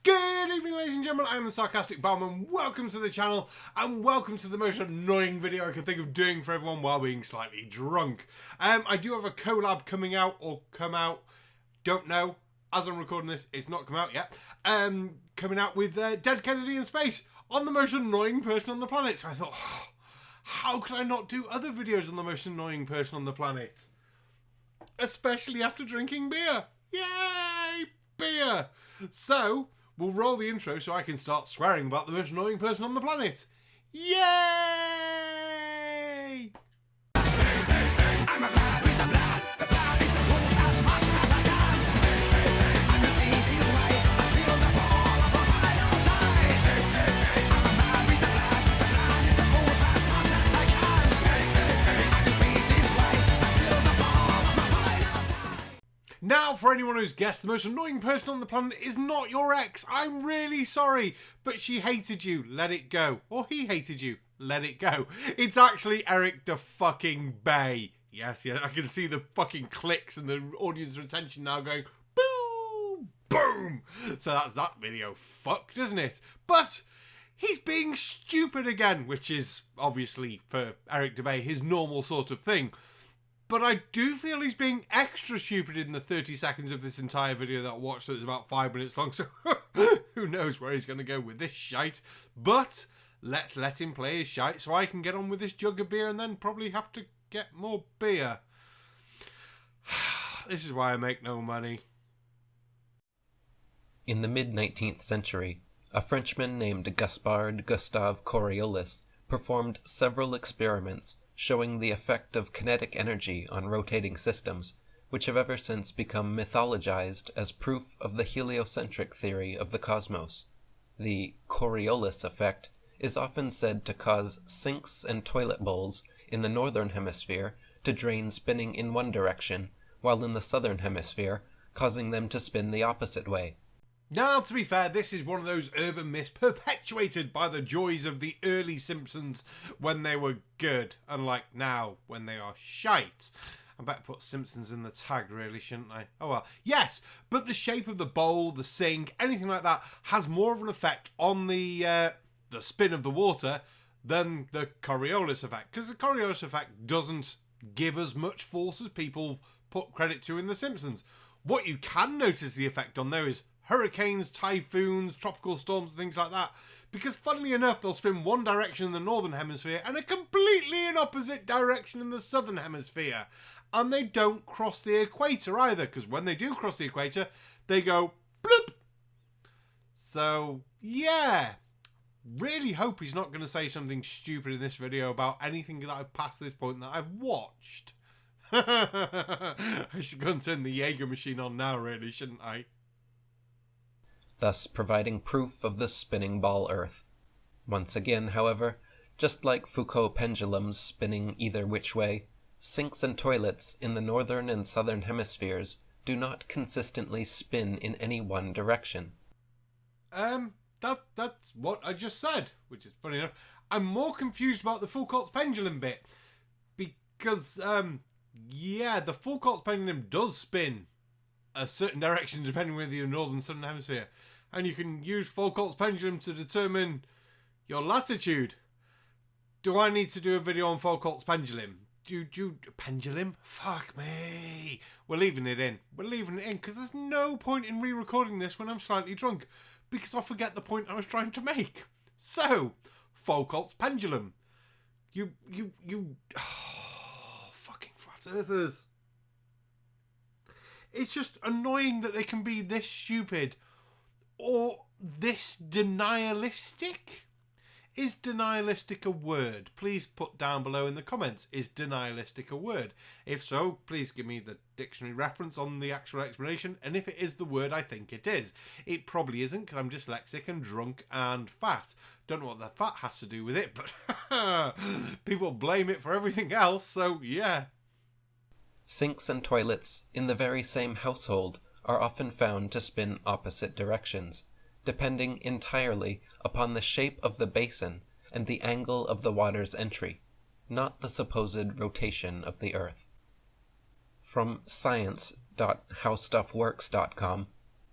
Good evening, ladies and gentlemen, I am the Sarcastic Barman. Welcome to the channel, and welcome to the most annoying video I can think of doing for everyone while being slightly drunk. I do have a collab coming out, or come out, don't know. As I'm recording this, it's not come out yet. Coming out with Dead Kennedy in Space on the most annoying person on the planet. So I thought, oh, how could I not do other videos on the most annoying person on the planet? Especially after drinking beer. Yay! Beer! So, we'll roll the intro so I can start swearing about the most annoying person on the planet. Yay! Now, for anyone who's guessed, the most annoying person on the planet is not your ex. I'm really sorry, but she hated you. Let it go. Or he hated you. Let it go. It's actually Eric the fucking Bay. Yes, I can see the fucking clicks and the audience retention now going boom, boom. So that's that video fucked, isn't it? But he's being stupid again, which is obviously for Eric the Bay his normal sort of thing. But I do feel he's being extra stupid in the 30 seconds of this entire video that I watched, so it's about 5 minutes long, so who knows where he's going to go with this shite. But let's let him play his shite so I can get on with this jug of beer and then probably have to get more beer. This is why I make no money. In the mid-19th century, a Frenchman named Gaspard Gustave Coriolis performed several experiments showing the effect of kinetic energy on rotating systems, which have ever since become mythologized as proof of the heliocentric theory of the cosmos. The Coriolis effect is often said to cause sinks and toilet bowls in the northern hemisphere to drain spinning in one direction, while in the southern hemisphere causing them to spin the opposite way. Now, to be fair, this is one of those urban myths perpetuated by the joys of the early Simpsons when they were good, unlike now when they are shite. I better put Simpsons in the tag, really, shouldn't I? Oh well. Yes, but the shape of the bowl, the sink, anything like that has more of an effect on the spin of the water than the Coriolis effect, because the Coriolis effect doesn't give as much force as people put credit to in The Simpsons. What you can notice the effect on, though, is hurricanes, typhoons, tropical storms, and things like that. Because funnily enough, they'll spin one direction in the northern hemisphere and a completely in opposite direction in the southern hemisphere. And they don't cross the equator either, because when they do cross the equator, they go bloop. So, yeah. Really hope he's not going to say something stupid in this video about anything that I've past this point that I've watched. I should go and turn the Jaeger machine on now, really, shouldn't I? Thus providing proof of the spinning ball Earth. Once again, however, just like Foucault pendulums spinning either which way, sinks and toilets in the northern and southern hemispheres do not consistently spin in any one direction. That's what I just said, which is funny enough. I'm more confused about the Foucault's pendulum bit, because, yeah, the Foucault's pendulum does spin a certain direction depending whether you're northern or southern hemisphere, and you can use Foucault's pendulum to determine your latitude. Do I need to do a video on Foucault's pendulum? Pendulum? Fuck me. We're leaving it in. We're leaving it in because there's no point in re-recording this when I'm slightly drunk, because I'll forget the point I was trying to make. So, Foucault's pendulum. Fucking flat earthers. It's just annoying that they can be this stupid or this denialistic. Is denialistic a word? Please put down below in the comments, is denialistic a word? If so, please give me the dictionary reference on the actual explanation, and if it is the word I think it is. It probably isn't, because I'm dyslexic and drunk and fat. Don't know what the fat has to do with it, but people blame it for everything else, so yeah. Sinks and toilets in the very same household are often found to spin opposite directions, depending entirely upon the shape of the basin and the angle of the water's entry, not the supposed rotation of the Earth. From science.howstuffworks.com,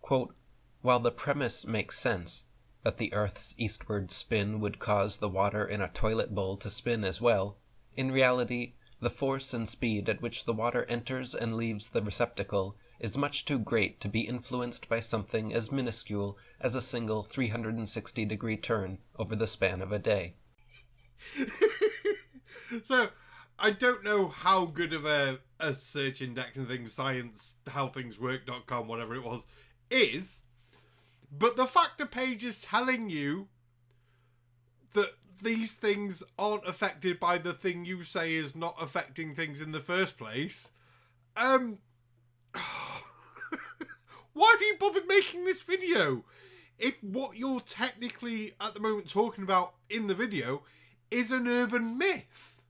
quote, While the premise makes sense, that the Earth's eastward spin would cause the water in a toilet bowl to spin as well, in reality, the force and speed at which the water enters and leaves the receptacle is much too great to be influenced by something as minuscule as a single 360-degree turn over the span of a day. So, I don't know how good of a search index and things, science, howthingswork.com, whatever it was, is, but the fact the page is telling you that these things aren't affected by the thing you say is not affecting things in the first place, why have you bothered making this video? If what you're technically at the moment talking about in the video is an urban myth.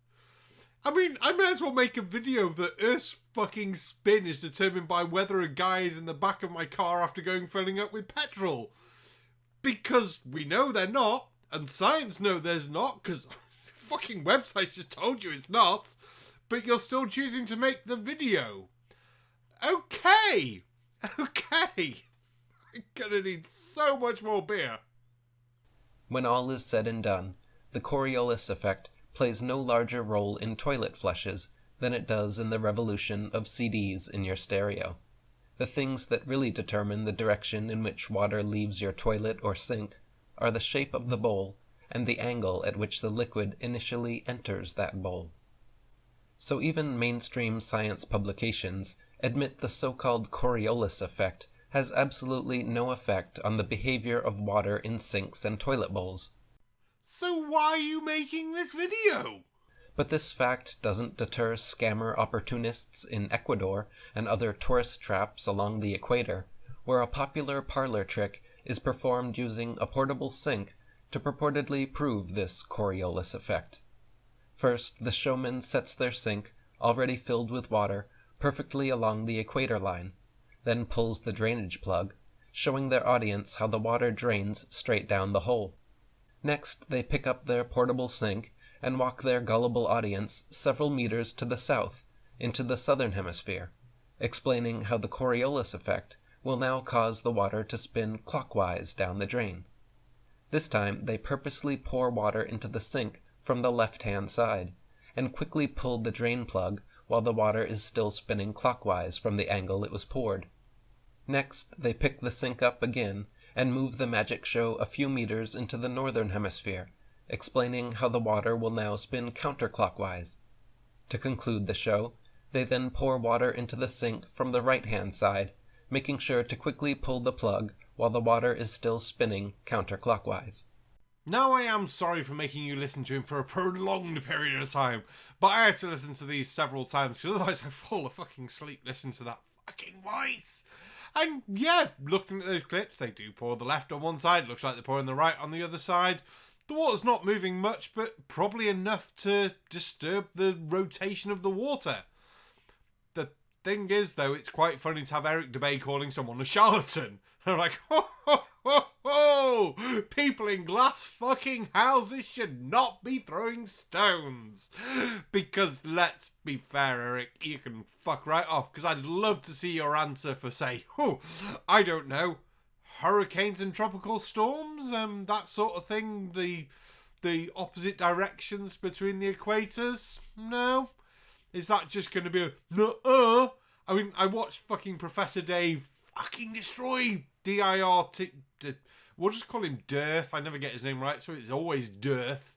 I mean, I may as well make a video that Earth's fucking spin is determined by whether a guy is in the back of my car after filling up with petrol. Because we know they're not, and science know there's not, because fucking websites just told you it's not, but you're still choosing to make the video. Okay. I'm gonna need so much more beer. When all is said and done, the Coriolis effect plays no larger role in toilet flushes than it does in the revolution of CDs in your stereo. The things that really determine the direction in which water leaves your toilet or sink are the shape of the bowl and the angle at which the liquid initially enters that bowl. So even mainstream science publications admit the so-called Coriolis effect has absolutely no effect on the behavior of water in sinks and toilet bowls. So why are you making this video? But this fact doesn't deter scammer opportunists in Ecuador and other tourist traps along the equator, where a popular parlor trick is performed using a portable sink to purportedly prove this Coriolis effect. First, the showman sets their sink, already filled with water, perfectly along the equator line, then pulls the drainage plug, showing their audience how the water drains straight down the hole. Next, they pick up their portable sink and walk their gullible audience several meters to the south, into the southern hemisphere, explaining how the Coriolis effect will now cause the water to spin clockwise down the drain. This time, they purposely pour water into the sink from the left-hand side, and quickly pull the drain plug while the water is still spinning clockwise from the angle it was poured. Next, they pick the sink up again and move the magic show a few meters into the northern hemisphere, explaining how the water will now spin counterclockwise. To conclude the show, they then pour water into the sink from the right-hand side, making sure to quickly pull the plug while the water is still spinning counterclockwise. Now I am sorry for making you listen to him for a prolonged period of time, but I had to listen to these several times, because otherwise I fall asleep listening to that fucking voice. And yeah, looking at those clips, they do pour the left on one side, it looks like they're pouring the right on the other side. The water's not moving much, but probably enough to disturb the rotation of the water. The thing is, though, it's quite funny to have Eric Dubay calling someone a charlatan. I'm like, ho, ho, ho, ho! People in glass fucking houses should not be throwing stones. Because, let's be fair, Eric, you can fuck right off, because I'd love to see your answer for, say, I don't know, hurricanes and tropical storms, that sort of thing, the opposite directions between the equators. No? Is that just going to be a nuh-uh? I mean, I watched fucking Professor Dave fucking destroy D-I-R-T... We'll just call him Dearth. I never get his name right, so it's always Dearth.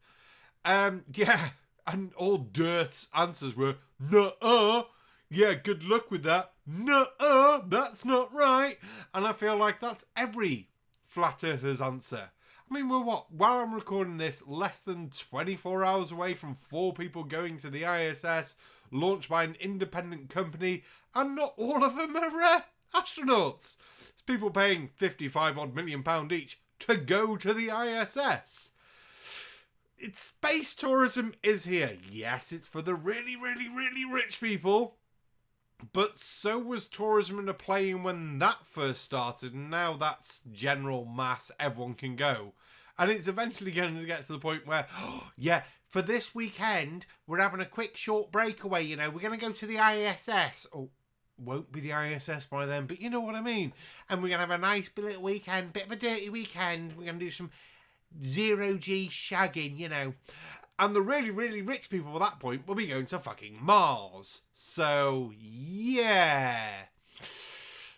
Yeah, and all Dearth's answers were, nuh-uh. Yeah, good luck with that. Nuh-uh, that's not right. And I feel like that's every flat earther's answer. I mean, we're what? While I'm recording this, less than 24 hours away from 4 people going to the ISS, launched by an independent company, and not all of them are astronauts. It's people paying £55 million each to go to the ISS. It's space tourism is here. Yes, it's for the really, really, really rich people. But so was tourism in a plane when that first started, and now that's general mass, everyone can go. And it's eventually going to get to the point where, for this weekend, we're having a quick short breakaway, we're going to go to the ISS. Oh, won't be the ISS by then, but you know what I mean. And we're going to have a nice little weekend, bit of a dirty weekend. We're going to do some zero-G shagging, you know. And the really, really rich people at that point will be going to fucking Mars. So, yeah.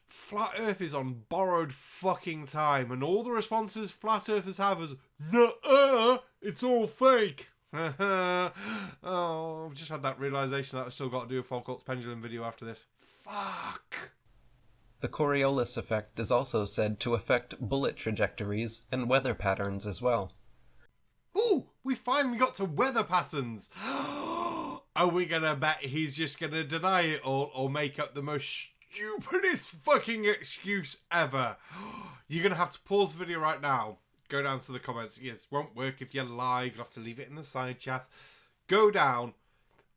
Flat Earth is on borrowed fucking time. And all the responses Flat Earthers have is, nuh-uh, it's all fake. Oh, I've just had that realisation that I've still got to do a Foucault's Pendulum video after this. Fuck. The Coriolis effect is also said to affect bullet trajectories and weather patterns as well. Ooh, we finally got to weather patterns. Are we going to bet he's just going to deny it all or make up the most stupidest fucking excuse ever? You're going to have to pause the video right now. Go down to the comments. Yes, won't work if you're live. You'll have to leave it in the side chat. Go down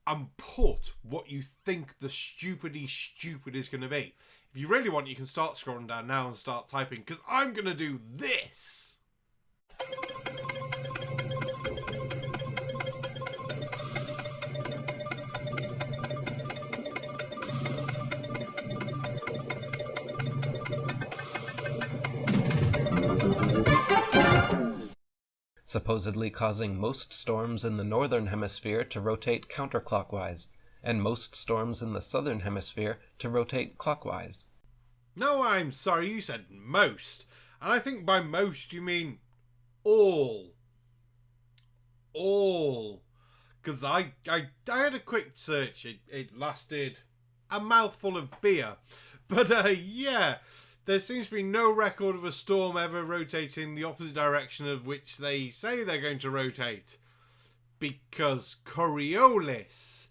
and put what you think the stupid is going to be. If you really want, you can start scrolling down now and start typing, because I'm going to do this. Supposedly causing most storms in the northern hemisphere to rotate counterclockwise, and most storms in the southern hemisphere to rotate clockwise. No, I'm sorry, you said most. And I think by most you mean all. All. Because I had a quick search. It lasted a mouthful of beer. But yeah, there seems to be no record of a storm ever rotating the opposite direction of which they say they're going to rotate. Because Coriolis.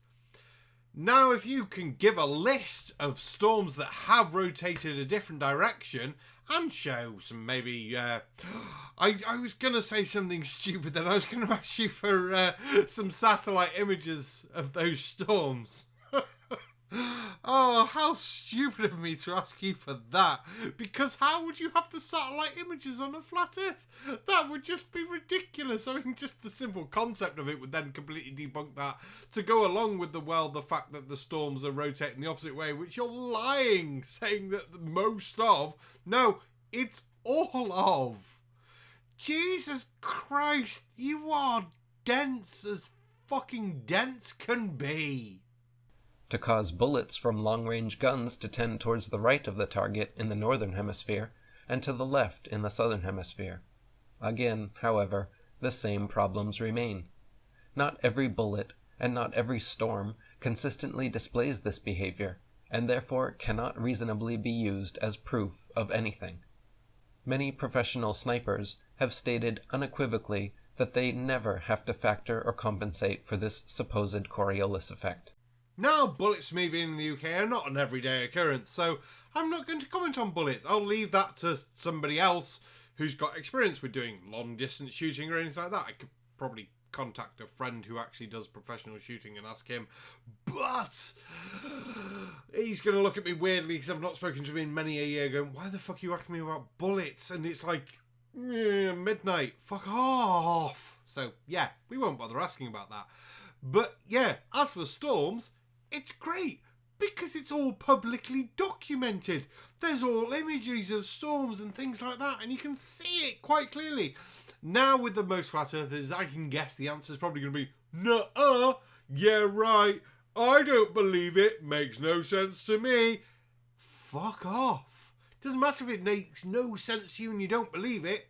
Now, if you can give a list of storms that have rotated a different direction and show some maybe... I was going to say something stupid then. I was going to ask you for some satellite images of those storms. Oh, how stupid of me to ask you for that. Because how would you have the satellite images on a flat Earth? That would just be ridiculous. I mean, just the simple concept of it would then completely debunk that. To go along with the fact that the storms are rotating the opposite way, which you're lying, saying that the most of. No, it's all of. Jesus Christ, you are dense as fucking dense can be. To cause bullets from long-range guns to tend towards the right of the target in the northern hemisphere and to the left in the southern hemisphere. Again, however, the same problems remain. Not every bullet and not every storm consistently displays this behavior, and therefore cannot reasonably be used as proof of anything. Many professional snipers have stated unequivocally that they never have to factor or compensate for this supposed Coriolis effect. Now, bullets for me being in the UK are not an everyday occurrence, so I'm not going to comment on bullets. I'll leave that to somebody else who's got experience with doing long-distance shooting or anything like that. I could probably contact a friend who actually does professional shooting and ask him, but he's going to look at me weirdly because I've not spoken to him in many a year going, why the fuck are you asking me about bullets? And it's like, midnight, fuck off. So, yeah, we won't bother asking about that. But, yeah, as for storms... it's great because it's all publicly documented. There's all images of storms and things like that, and you can see it quite clearly. Now, with the most flat earthers, I can guess the answer's probably going to be, nuh-uh, yeah, right, I don't believe it, makes no sense to me. Fuck off. Doesn't matter if it makes no sense to you and you don't believe it.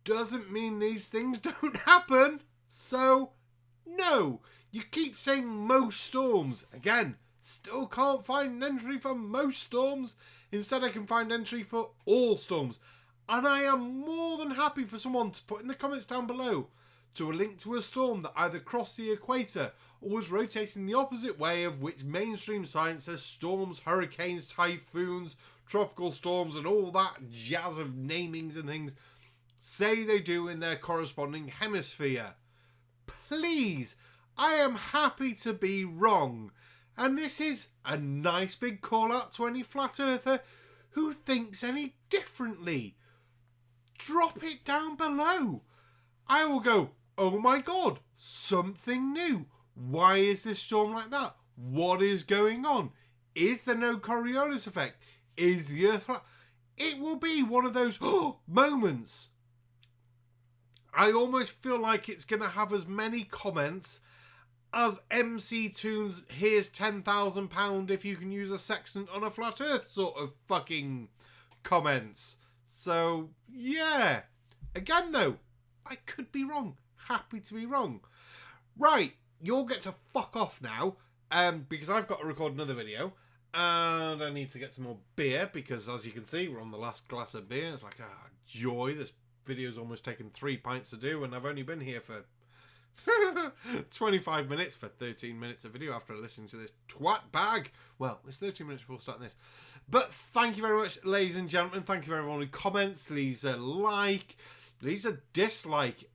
Doesn't mean these things don't happen. So, no. You keep saying most storms. Again, still can't find an entry for most storms. Instead, I can find entry for all storms. And I am more than happy for someone to put in the comments down below to a link to a storm that either crossed the equator or was rotating the opposite way of which mainstream science says storms, hurricanes, typhoons, tropical storms and all that jazz of namings and things say they do in their corresponding hemisphere. Please, I am happy to be wrong. And this is a nice big call out to any flat earther who thinks any differently. Drop it down below. I will go, oh my god, something new. Why is this storm like that? What is going on? Is there no Coriolis effect? Is the Earth flat? It will be one of those moments. I almost feel like it's going to have as many comments as MC Toon's "here's £10,000 if you can use a sextant on a flat Earth" sort of fucking comments. So, yeah. Again, though, I could be wrong. Happy to be wrong. Right, you'll get to fuck off now, because I've got to record another video, and I need to get some more beer, because as you can see, we're on the last glass of beer. It's like, joy, this video's almost taken 3 pints to do, and I've only been here for 25 minutes for 13 minutes of video after listening to this twat bag. Well, it's 13 minutes before starting this. But thank you very much, ladies and gentlemen. Thank you for everyone who comments, leaves a like, leaves a dislike.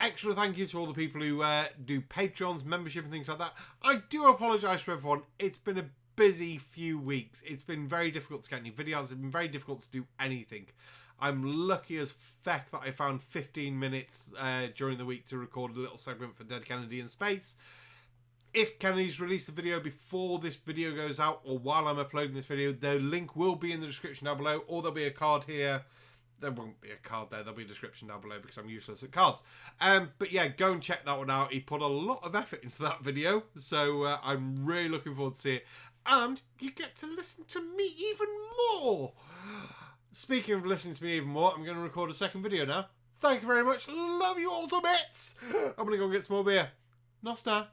Extra thank you to all the people who do Patreons, membership and things like that. I do apologise to everyone. It's been a busy few weeks. It's been very difficult to get any videos. It's been very difficult to do anything. I'm lucky as feck that I found 15 minutes during the week to record a little segment for Dead Kennedy in Space. If Kennedy's released a video before this video goes out, or while I'm uploading this video, the link will be in the description down below, or there'll be a card here. There won't be a card there, there'll be a description down below because I'm useless at cards. But yeah, go and check that one out. He put a lot of effort into that video, so I'm really looking forward to see it. And you get to listen to me even more. Speaking of listening to me even more, I'm going to record a second video now. Thank you very much. Love you all to bits. I'm going to go and get some more beer. Nos now.